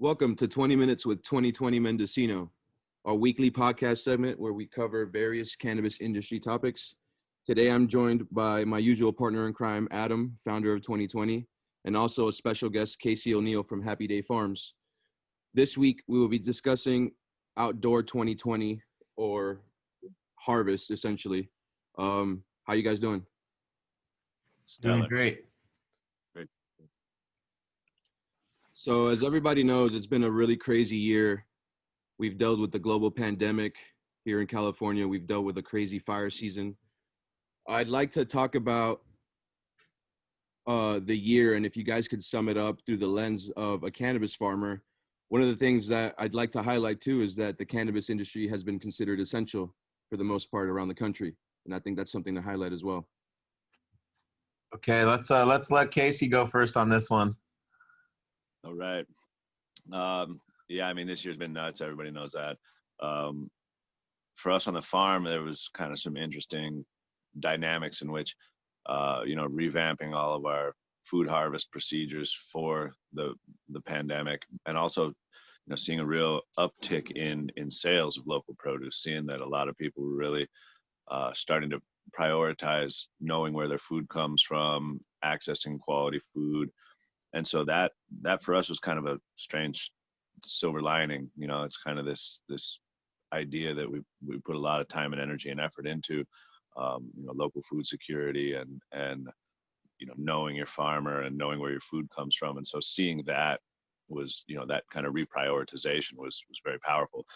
Welcome to 20 Minutes with 2020 Mendocino, our weekly podcast segment where we cover various cannabis industry topics. Today, I'm joined by my usual partner in crime, Adam, founder of 2020, and also a special guest, Casey O'Neill from HappyDay Farms. This week, we will be discussing outdoor 2020 or harvest, essentially. How you guys doing? Doing great. Great. So as everybody knows, it's been a really crazy year. We've dealt with the global pandemic here in California. We've dealt with a crazy fire season. I'd like to talk about the year, and if you guys could sum it up through the lens of a cannabis farmer. One of the things that I'd like to highlight too is that the cannabis industry has been considered essential for the most part around the country. And I think that's something to highlight as well. Okay, let's let Casey go first on this one. All right. Yeah, I mean, this year's been nuts. Everybody knows that. For us on the farm, there was kind of some interesting dynamics in which, revamping all of our food harvest procedures for the pandemic, and also, seeing a real uptick in sales of local produce, seeing that a lot of people were really starting to prioritize knowing where their food comes from, accessing quality food. And so that for us was kind of a strange silver lining. It's kind of this idea that we put a lot of time and energy and effort into, local food security and knowing your farmer and knowing where your food comes from. And so seeing that was, that kind of reprioritization was very powerful.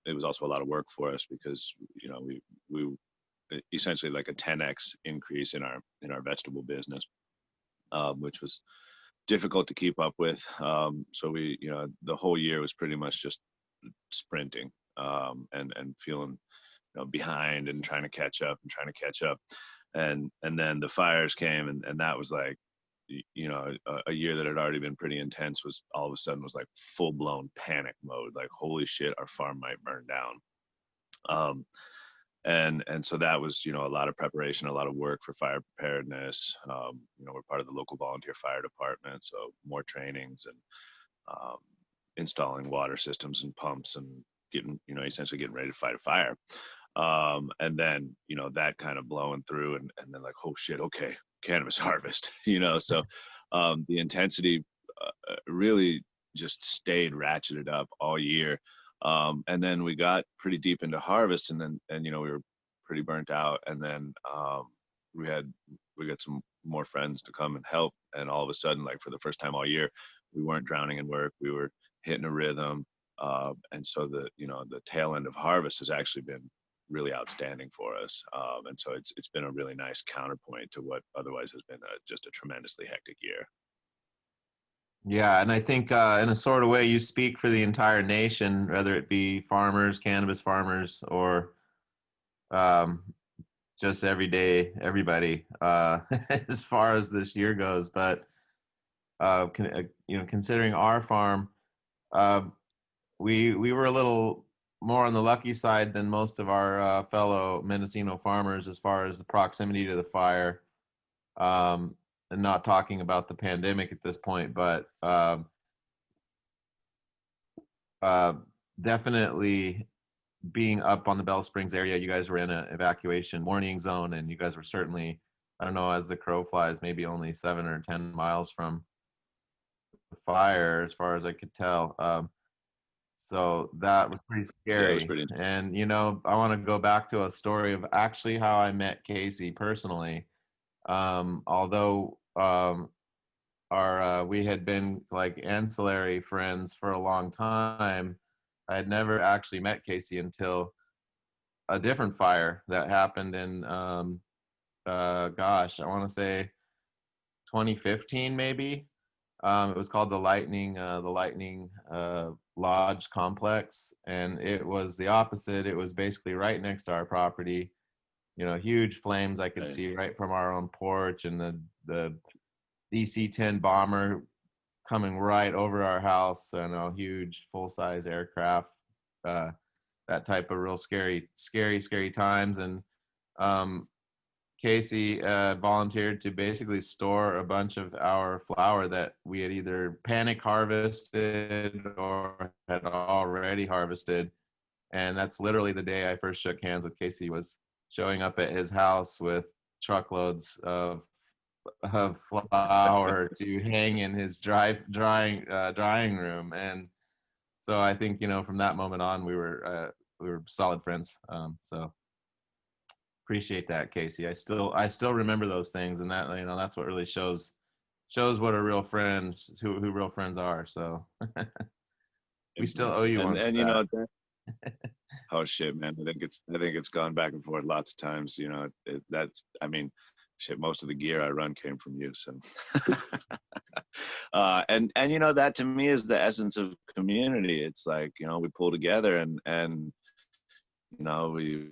It was also a lot of work for us because, we essentially like a 10x increase in our vegetable business, which was difficult to keep up with. So we, the whole year was pretty much just sprinting, and feeling, behind and trying to catch up. And then the fires came, and that was like, a year that had already been pretty intense was all of a sudden was like full blown panic mode. Like, holy shit, our farm might burn down. And so that was, a lot of preparation, a lot of work for fire preparedness. We're part of the local volunteer fire department, so more trainings and installing water systems and pumps and getting, essentially getting ready to fight a fire. And then, that kind of blowing through and then like, oh shit, okay, cannabis harvest, so the intensity really just stayed ratcheted up all year. And then we got pretty deep into harvest, and we were pretty burnt out. And then we got some more friends to come and help. And all of a sudden, like for the first time all year, we weren't drowning in work. We were hitting a rhythm. And so the tail end of harvest has actually been really outstanding for us. And so it's been a really nice counterpoint to what otherwise has been just a tremendously hectic year. Yeah, and I think in a sort of way you speak for the entire nation, whether it be farmers, cannabis farmers, or just everybody, as far as this year goes. But considering our farm, we were a little more on the lucky side than most of our fellow Mendocino farmers as far as the proximity to the fire. And not talking about the pandemic at this point, but definitely being up on the Bell Springs area, you guys were in an evacuation warning zone, and you guys were certainly, I don't know, as the crow flies, maybe only 7 or 10 miles from the fire, as far as I could tell. So that was pretty scary. Yeah, it was pretty And, I want to go back to a story of actually how I met Casey personally. Although we had been like ancillary friends for a long time, I had never actually met Casey until a different fire that happened in, I want to say 2015 maybe. It was called the Lightning Lodge Complex, and it was the opposite. It was basically right next to our property. Huge flames I could see right from our own porch, and the DC-10 bomber coming right over our house, and a huge full-size aircraft, that type of real scary times. And Casey volunteered to basically store a bunch of our flower that we had either panic harvested or had already harvested. And that's literally the day I first shook hands with Casey, was showing up at his house with truckloads of flower to hang in his drying room. And so I think, from that moment on, we were solid friends. So appreciate that, Casey. I still remember those things, and that, that's what really shows what a real friend, who real friends are. So we still owe you one. And you know, oh shit, man. I think it's gone back and forth lots of times. Shit, most of the gear I run came from you. So, and that to me is the essence of community. It's like, we pull together and we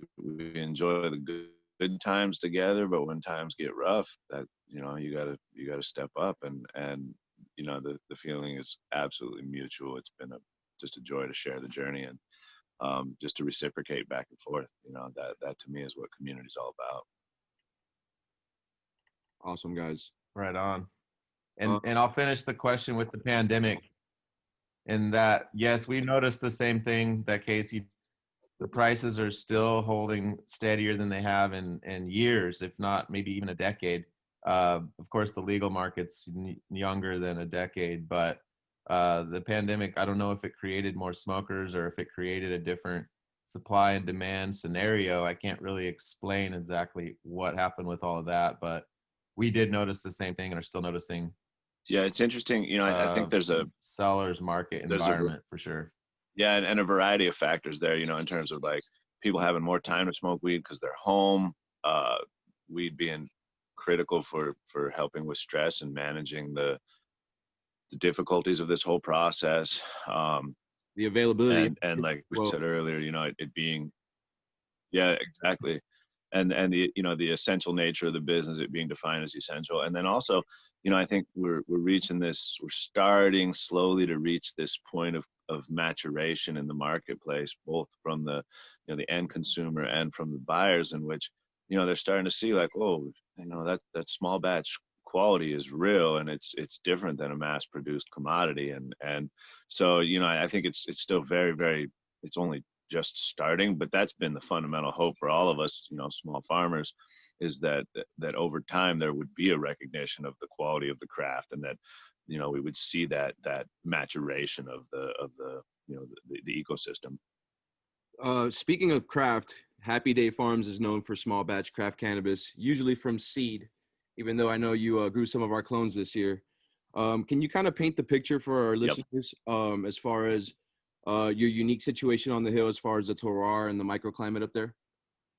enjoy the good times together, but when times get rough, that, you gotta step up, and the feeling is absolutely mutual. It's been just a joy to share the journey, and just to reciprocate back and forth. That to me is what community is all about. Awesome, guys. Right on. And I'll finish the question with the pandemic. In that, yes, we noticed the same thing that Casey. The prices are still holding steadier than they have in years, if not maybe even a decade. Of course, the legal market's younger than a decade, but the pandemic, I don't know if it created more smokers or if it created a different supply and demand scenario. I can't really explain exactly what happened with all of that, but we did notice the same thing and are still noticing. Yeah, it's interesting. I think there's a seller's market environment for sure. Yeah, and a variety of factors there, in terms of like people having more time to smoke weed because they're home, weed being critical for helping with stress and managing the difficulties of this whole process. The availability. And like we said earlier, it being, yeah, exactly. And the, the essential nature of the business, it being defined as essential. And then also, I think we're starting slowly to reach this point of maturation in the marketplace, both from the, the end consumer and from the buyers, in which, they're starting to see like, oh, that small batch quality is real, and it's different than a mass produced commodity. And so, I think it's still very, very, it's only just starting, but that's been the fundamental hope for all of us, small farmers, is that over time there would be a recognition of the quality of the craft, and that, we would see that maturation of the ecosystem. Speaking of craft, HappyDay Farms is known for small batch craft cannabis, usually from seed, even though I know you grew some of our clones this year. Can you kind of paint the picture for our listeners, as far as your unique situation on the hill, as far as the terroir and the microclimate up there?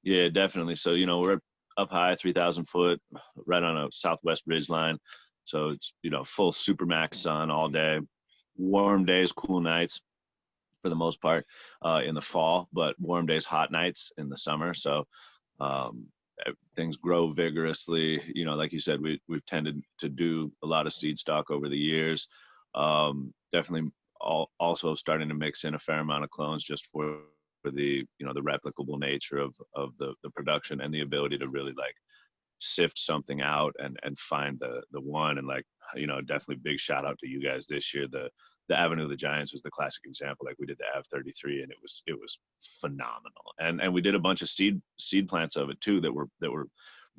Yeah, definitely. So, we're up high, 3,000 foot, right on a southwest ridge line. So it's, full supermax sun all day, warm days, cool nights for the most part in the fall, but warm days, hot nights in the summer. So things grow vigorously. Like you said, we've tended to do a lot of seed stock over the years. Definitely also starting to mix in a fair amount of clones just for the, the replicable nature of the production, and the ability to really like sift something out and find the one. And like, definitely big shout out to you guys this year. The Avenue of the Giants was the classic example. Like we did the Av 33, and it was phenomenal. And we did a bunch of seed plants of it too that were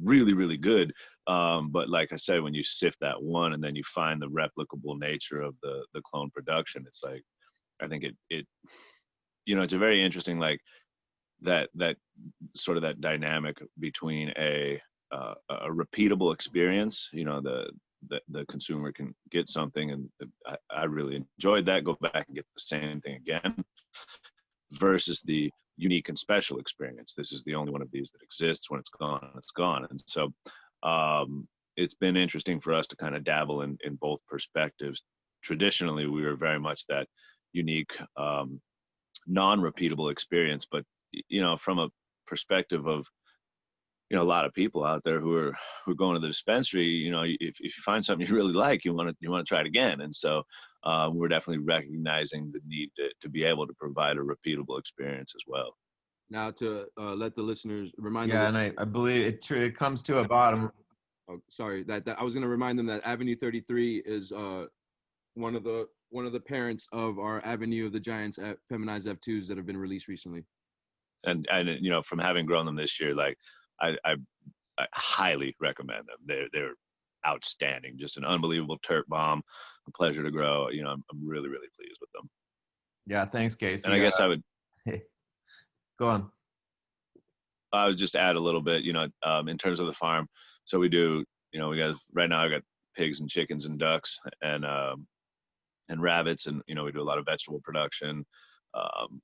really, really good. But like I said, when you sift that one and then you find the replicable nature of the clone production, it's like, I think it it's a very interesting, like that sort of that dynamic between a repeatable experience. The consumer can get something, and I really enjoyed that, go back and get the same thing again, versus the unique and special experience. This is the only one of these that exists. When it's gone, it's gone. And so it's been interesting for us to kind of dabble in both perspectives. Traditionally, we were very much that unique, non-repeatable experience, but from a perspective of a lot of people out there who are going to the dispensary, if you find something you really like, you want to try it again. And so we're definitely recognizing the need to be able to provide a repeatable experience as well. Now to let the listeners remind Yeah, them. and I believe it comes to a bottom. Oh, sorry, that I was going to remind them that Avenue 33 is one of the parents of our Avenue of the Giants at feminized F2s that have been released recently. And you know, from having grown them this year, like I highly recommend them. They're outstanding, just an unbelievable terp bomb, a pleasure to grow. You know, I'm really pleased with them. Yeah, thanks, And I Casey. guess I would Go on. I would just add a little bit, you know, in terms of the farm. So we do, you know, we got right now I got pigs and chickens and ducks and rabbits, and you know we do a lot of vegetable production,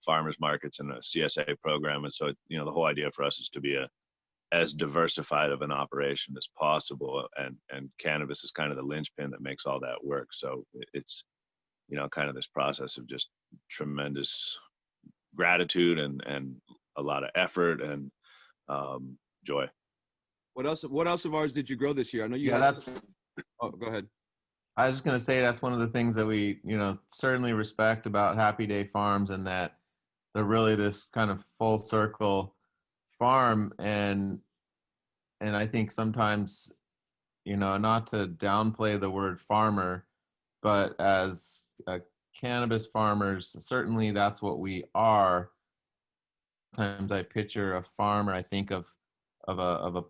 farmers markets, and a CSA program. And so you know the whole idea for us is to be as diversified of an operation as possible, and cannabis is kind of the linchpin that makes all that work. So it's, you know, kind of this process of just tremendous gratitude and a lot of effort and joy. What else of ours did you grow this year? I know you Yeah, had. that's. Oh, go ahead. I was just gonna say that's one of the things that we, you know, certainly respect about HappyDay Farms, and that they're really this kind of full circle farm, and I think sometimes, you know, not to downplay the word farmer, but as cannabis farmers, certainly that's what we are. Sometimes I picture a farmer, I think of a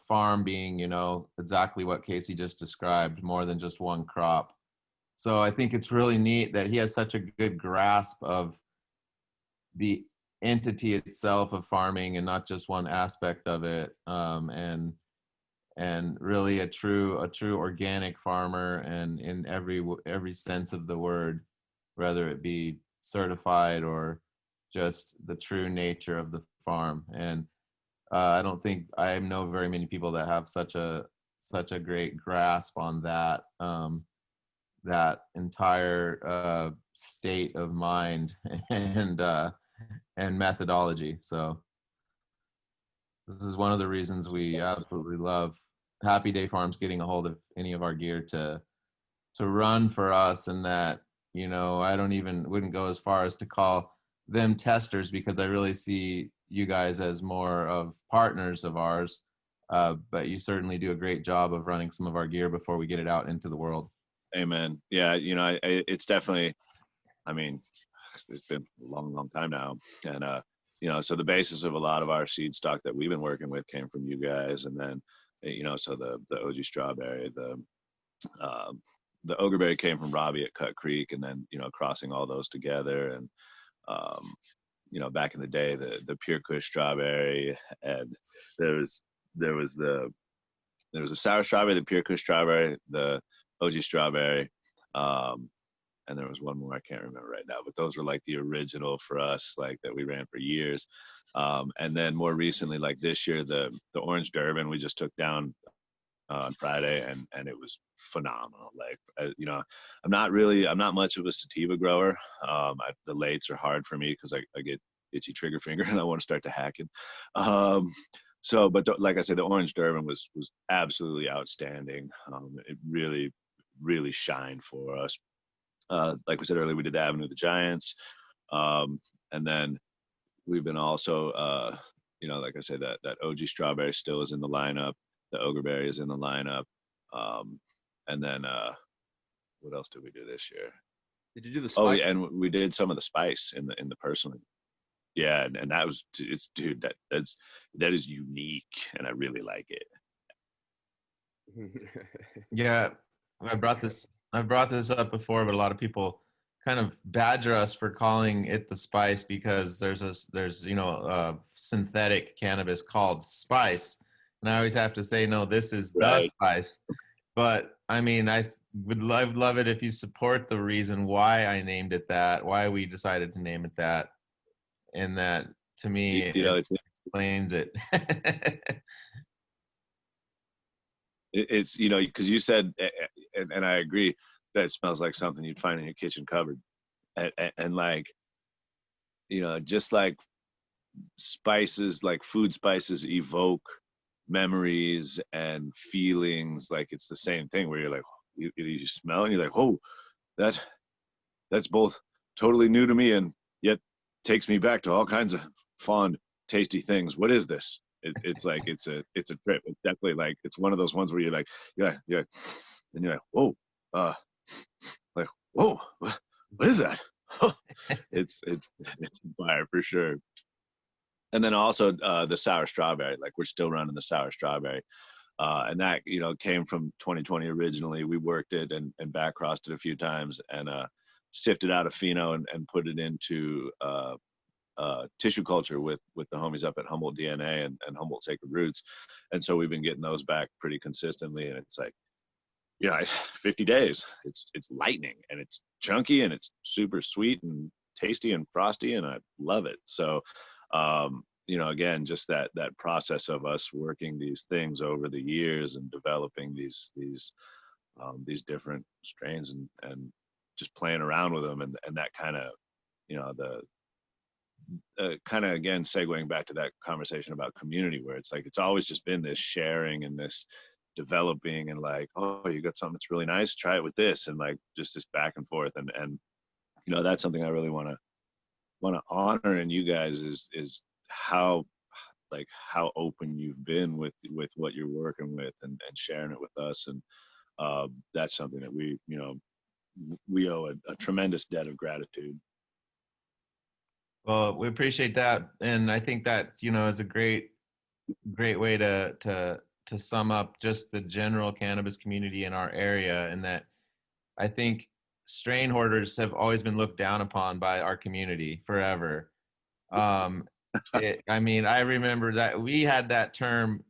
farm being, you know, exactly what Casey just described, more than just one crop. So I think it's really neat that he has such a good grasp of the entity itself of farming and not just one aspect of it, and really a true organic farmer, and in every sense of the word, whether it be certified or just the true nature of the farm. And I don't think I know very many people that have such a great grasp on that, that entire state of mind and methodology. So this is one of the reasons we absolutely love HappyDay Farms getting a hold of any of our gear to run for us, and that, you know, I wouldn't go as far as to call them testers, because I really see you guys as more of partners of ours. But you certainly do a great job of running some of our gear before we get it out into the world. Amen. Yeah, you know, it's definitely, I mean, it's been a long time now. And, you know, so the basis of a lot of our seed stock that we've been working with came from you guys. And then, you know, so the OG strawberry, the Ogreberry came from Robbie at Cut Creek, and then, you know, crossing all those together. And, you know, back in the day, the Pure Kush strawberry, and there was a sour strawberry, the Pure Kush strawberry, the OG strawberry, and there was one more I can't remember right now, but those were like the original for us, like that we ran for years. And then more recently, like this year, the Orange Durban we just took down on Friday, and it was phenomenal. Like, you know, I'm not much of a sativa grower. The lates are hard for me because I get itchy trigger finger and I want to start to hacking. So, but like I said, the Orange Durban was absolutely outstanding. It really shined for us. Like we said earlier, we did the Avenue of the Giants, and then we've been also, you know, like I said, that OG strawberry still is in the lineup. The Ogreberry is in the lineup, and then what else did we do this year? Did you do the Oh, spice? yeah, and we did some of the spice in the personal. Yeah, and that was, it's, dude, that is unique, and I really like it. Yeah, I've brought this up before, but a lot of people kind of badger us for calling it the spice, because there's you know, synthetic cannabis called spice, and I always have to say, no, this is the Right. spice. But I mean, I would love it if you support the reason why I named it that, why we decided to name it that, and that, to me, You know, it explains it. it's, you know, because you said, and I agree, that it smells like something you'd find in your kitchen cupboard, and like, you know, just like spices, like food spices evoke memories and feelings. Like it's the same thing where you're like, you smell and you're like, oh, that's both totally new to me and yet takes me back to all kinds of fond, tasty things. What is this? It's like it's a trip. It's definitely like it's one of those ones where you're like, yeah, and you're like, whoa, like whoa, what is that? It's fire for sure. And then also the sour strawberry. Like we're still running the sour strawberry. And that, came from 2020 originally. We worked it and back crossed it a few times and sifted out a pheno and put it into tissue culture with the homies up at Humboldt DNA and Humboldt Sacred Roots. And so we've been getting those back pretty consistently. And it's like, 50 days, it's lightning and it's chunky and it's super sweet and tasty and frosty. And I love it. So, again, just that process of us working these things over the years and developing these different strains and just playing around with them and that kind of, the kind of, again, segueing back to that conversation about community, where it's like it's always just been this sharing and this developing and like, oh, you got something that's really nice, try it with this, and like just this back and forth and that's something I really want to honor in you guys is how open you've been with what you're working with and sharing it with us, and that's something that we owe a tremendous debt of gratitude. Well, we appreciate that, and I think that is a great way to sum up just the general cannabis community in our area, and that I think strain hoarders have always been looked down upon by our community forever. I remember that we had that term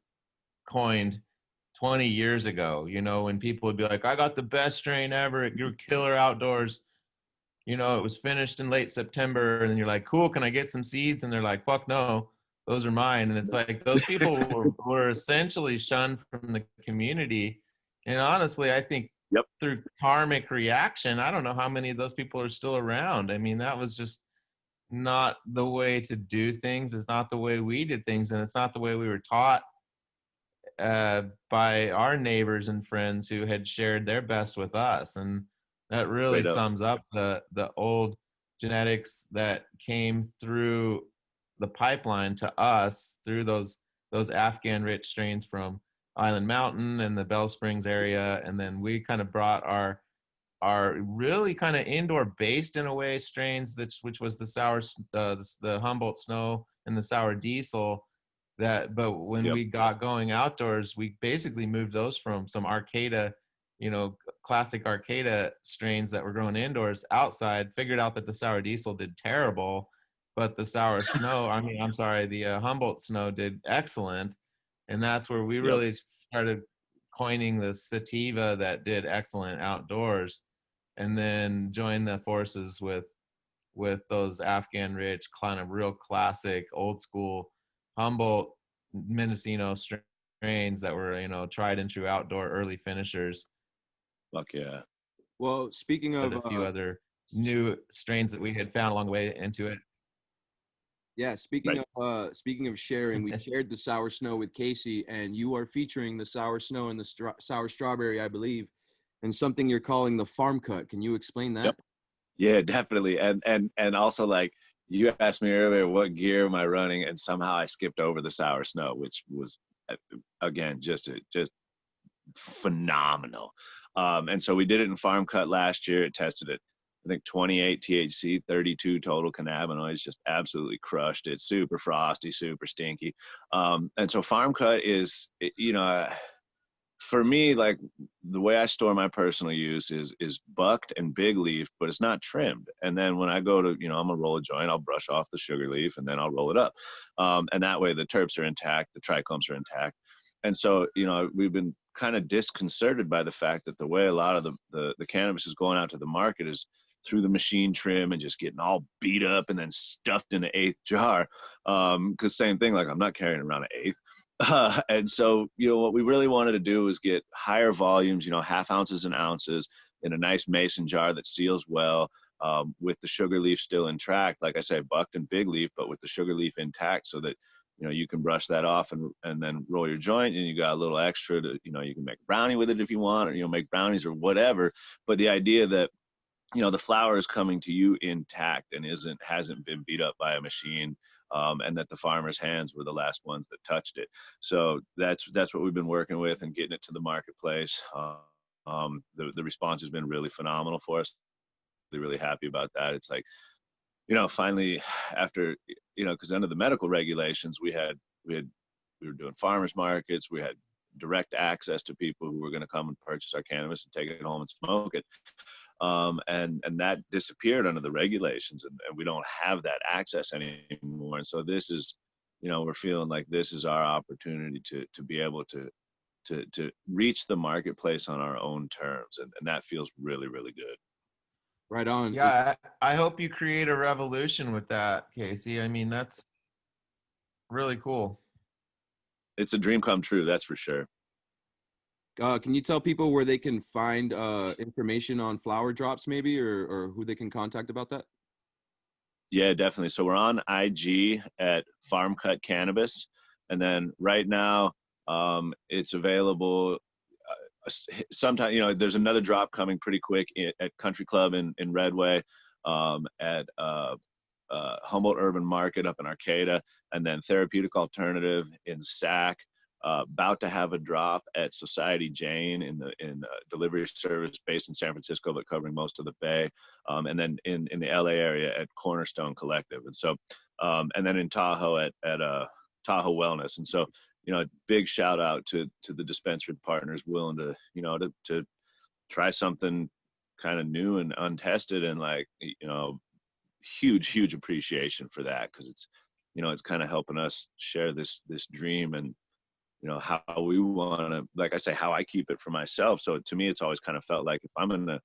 coined 20 years ago, when people would be like, I got the best strain ever at your Killer Outdoors. It was finished in late September, and then you're like, cool, can I get some seeds? And they're like, fuck no, those are mine. And it's like those people were essentially shunned from the community. And honestly, I think through karmic reaction, I don't know how many of those people are still around. I mean, that was just not the way to do things. It's not the way we did things, and it's not the way we were taught by our neighbors and friends who had shared their best with us. And that really sums up the old genetics that came through the pipeline to us through those Afghan rich strains from Island Mountain and the Bell Springs area. And then we kind of brought our really kind of indoor based in a way strains, which was the sour, the Humboldt Snow and the Sour Diesel. But when we got going outdoors, we basically moved those from some Arcata, classic Arcata strains that were grown indoors outside, figured out that the Sour Diesel did terrible, but the Sour Snow, the Humboldt Snow did excellent. And that's where we really started coining the sativa that did excellent outdoors, and then joined the forces with those Afghan rich, kind of real classic, old school Humboldt Mendocino strains that were, tried and true outdoor early finishers. Fuck yeah. Well, speaking of a few other new strains that we had found along the way into it. Yeah, speaking of sharing, we shared the Sour Snow with Casey, and you are featuring the Sour Snow and the Sour Strawberry, I believe, and something you're calling the Farm Cut. Can you explain that? Yep. Yeah, definitely. And also, like, you asked me earlier, what gear am I running? And somehow I skipped over the Sour Snow, which was, again, just phenomenal. And so we did it in Farm Cut last year. It tested it, I think 28 THC, 32 total cannabinoids, just absolutely crushed it. Super frosty, super stinky. And so Farm Cut is, for me, like the way I store my personal use is bucked and big leaf, but it's not trimmed. And then when I go to, I'm gonna roll a joint, I'll brush off the sugar leaf and then I'll roll it up. And that way the terps are intact, the trichomes are intact. And so, we've been kind of disconcerted by the fact that the way a lot of the cannabis is going out to the market is through the machine trim and just getting all beat up and then stuffed in an eighth jar. Cause same thing, like I'm not carrying around an eighth. And so, what we really wanted to do was get higher volumes, half ounces and ounces in a nice mason jar that seals well, with the sugar leaf still intact. Like I say, bucked and big leaf, but with the sugar leaf intact so that, you can brush that off and then roll your joint, and you got a little extra to, you can make brownie with it if you want, or, make brownies or whatever. But the idea that the flower is coming to you intact and hasn't been beat up by a machine, and that the farmer's hands were the last ones that touched it. So that's what we've been working with and getting it to the marketplace. The response has been really phenomenal for us. Really happy about that. It's like, finally, after, because under the medical regulations, we were doing farmers markets, we had direct access to people who were going to come and purchase our cannabis and take it home and smoke it. And that disappeared under the regulations, and we don't have that access anymore. And so this is, we're feeling like this is our opportunity to be able to reach the marketplace on our own terms, and that feels really, really good. Right on. Yeah, I hope you create a revolution with that, Casey. I mean, that's really cool. It's a dream come true, that's for sure. Can you tell people where they can find information on flower drops, maybe, or who they can contact about that? Yeah, definitely. So we're on IG at Farm Cut Cannabis, and then right now it's available. Sometime, there's another drop coming pretty quick at Country Club in Redway, at Humboldt Urban Market up in Arcata, and then Therapeutic Alternative in Sac. About to have a drop at Society Jane in delivery service based in San Francisco, but covering most of the Bay, and then in the LA area at Cornerstone Collective, and so and then in Tahoe at Tahoe Wellness. And so, big shout out to the dispensary partners willing to to try something kind of new and untested, and huge appreciation for that, because it's kind of helping us share this dream, and how we want to, like I say, how I keep it for myself. So to me, it's always kind of felt like, if I'm gonna,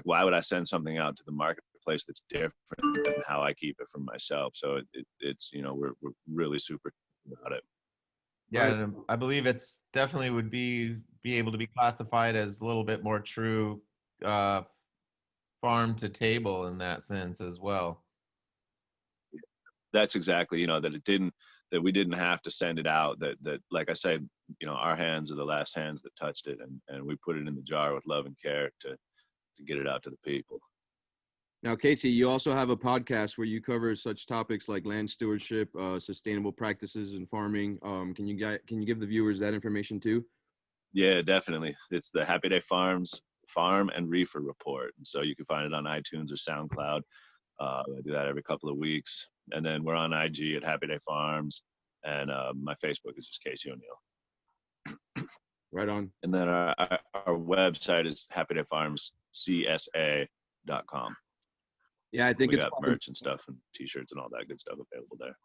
why would I send something out to the marketplace that's different than how I keep it for myself? So it's we're really super about it. Yeah, and I believe it's definitely would be able to be classified as a little bit more true farm to table in that sense as well. That's exactly, that we didn't have to send it out, that like I said, our hands are the last hands that touched it, and we put it in the jar with love and care to get it out to the people. Now, Casey, you also have a podcast where you cover such topics like land stewardship, sustainable practices in farming. Can you give the viewers that information too? Yeah, definitely. It's the HappyDay Farms Farm and Reefer Report, and so you can find it on iTunes or SoundCloud. I do that every couple of weeks, and then we're on IG at HappyDay Farms, and my Facebook is just Casey O'Neill. Right on. And then our website is happydayfarmscsa.com. Yeah, I think we it's got merch and stuff and T-shirts and all that good stuff available there.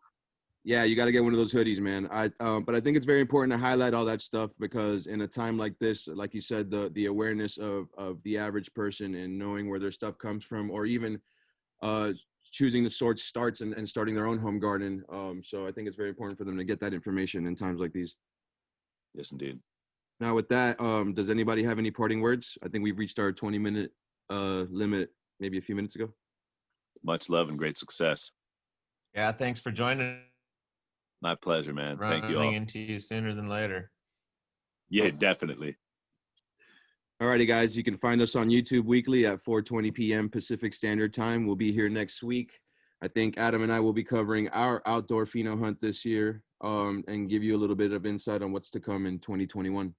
Yeah, you got to get one of those hoodies, man. But I think it's very important to highlight all that stuff, because in a time like this, like you said, the awareness of the average person and knowing where their stuff comes from, or even choosing the sort starts and starting their own home garden. So I think it's very important for them to get that information in times like these. Yes, indeed. Now with that, does anybody have any parting words? I think we've reached our 20-minute limit maybe a few minutes ago. Much love and great success. Yeah, thanks for joining. My pleasure, man. Thank you all. Running into you sooner than later. Yeah, definitely. Alrighty, guys, you can find us on YouTube weekly at 4:20 p.m. Pacific Standard Time. We'll be here next week. I think Adam and I will be covering our outdoor pheno hunt this year, and give you a little bit of insight on what's to come in 2021.